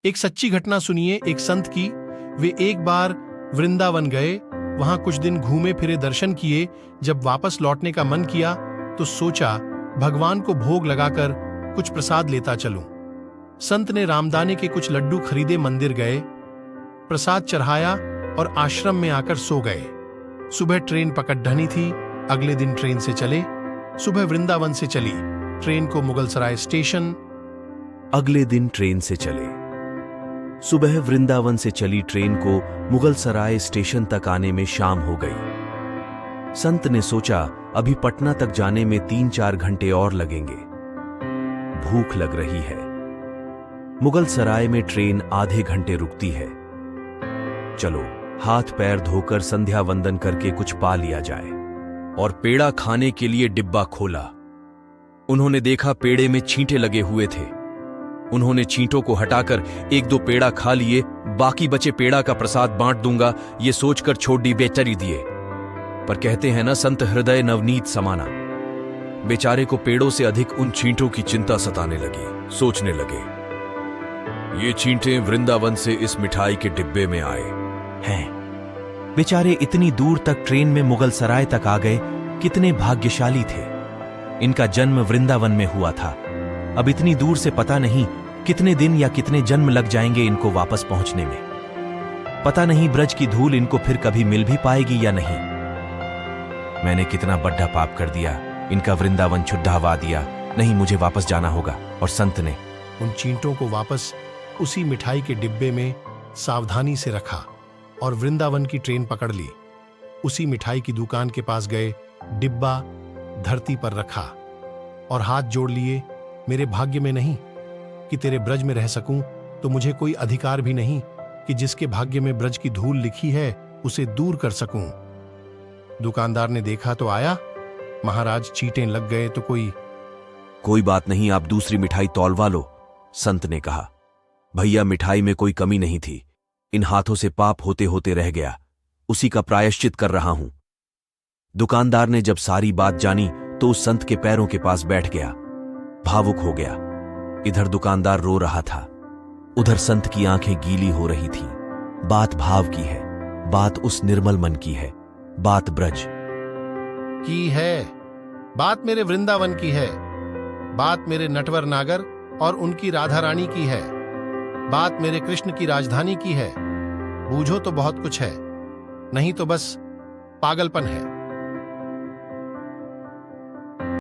एक सच्ची घटना सुनिए एक संत की। वे एक बार वृंदावन गए, वहां कुछ दिन घूमे फिरे, दर्शन किए। जब वापस लौटने का मन किया तो सोचा भगवान को भोग लगाकर कुछ प्रसाद लेता चलूं। संत ने रामदाने के कुछ लड्डू खरीदे, मंदिर गए, प्रसाद चढ़ाया और आश्रम में आकर सो गए। सुबह ट्रेन पकड़नी थी, अगले दिन ट्रेन से चले। सुबह वृंदावन से चली ट्रेन को मुगलसराय स्टेशन। अगले दिन ट्रेन से चले। सुबह वृंदावन से चली ट्रेन को मुगलसराय स्टेशन तक आने में शाम हो गई। संत ने सोचा अभी पटना तक जाने में 3-4 घंटे और लगेंगे। भूख लग रही है। मुगलसराय में ट्रेन आधे घंटे रुकती है। चलो हाथ पैर धोकर संध्या वंदन करके कुछ पा लिया जाए। और पेड़ा खाने के लिए डिब्बा खोला। उन्होंने देखा पेड़े में छींटे लगे हुए थे। उन्होंने छींटों को हटाकर 1-2 पेड़ा खा लिए, बाकी बचे पेड़ा का प्रसाद बांट दूंगा ये सोचकर छोड़ बेचारी दिए। पर कहते हैं ना संत हृदय नवनीत समाना। बेचारे को पेड़ों से अधिक उन छींटों की चिंता सताने लगी। सोचने लगे ये छींटे वृंदावन से इस मिठाई के डिब्बे में आए हैं। बेचारे इतनी दूर तक ट्रेन में मुगलसराय तक आ गए, कितने भाग्यशाली थे। इनका जन्म वृंदावन में हुआ था। अब इतनी दूर से पता नहीं कितने दिन या कितने जन्म लग जाएंगे इनको वापस पहुंचने में। पता नहीं ब्रज की धूल इनको फिर कभी मिल भी पाएगी या नहीं। मैंने कितना बड़ा पाप कर दिया, इनका वृंदावन छुड़वा दिया। नहीं, मुझे वापस जाना होगा। और संत ने उन चींटों को वापस उसी मिठाई के डिब्बे में सावधानी से रखा और वृंदावन की ट्रेन पकड़ ली। उसी मिठाई की दुकान के पास गए, डिब्बा धरती पर रखा और हाथ जोड़ लिए। मेरे भाग्य में नहीं कि तेरे ब्रज में रह सकूं, तो मुझे कोई अधिकार भी नहीं कि जिसके भाग्य में ब्रज की धूल लिखी है उसे दूर कर सकूं। दुकानदार ने देखा तो आया, महाराज चींटे लग गए तो कोई बात नहीं, आप दूसरी मिठाई तौलवा लो। संत ने कहा भैया मिठाई में कोई कमी नहीं थी, इन हाथों से पाप होते होते रह गया, उसी का प्रायश्चित कर रहा हूं। दुकानदार ने जब सारी बात जानी तो उस संत के पैरों के पास बैठ गया, भावुक हो गया। इधर दुकानदार रो रहा था, उधर संत की आंखें गीली हो रही थीं। बात भाव की है, बात उस निर्मल मन की है, बात ब्रज की है, बात मेरे वृंदावन की है, बात मेरे नटवर नागर और उनकी राधा रानी की है, बात मेरे कृष्ण की राजधानी की है। बूझो तो बहुत कुछ है, नहीं तो बस पागलपन है।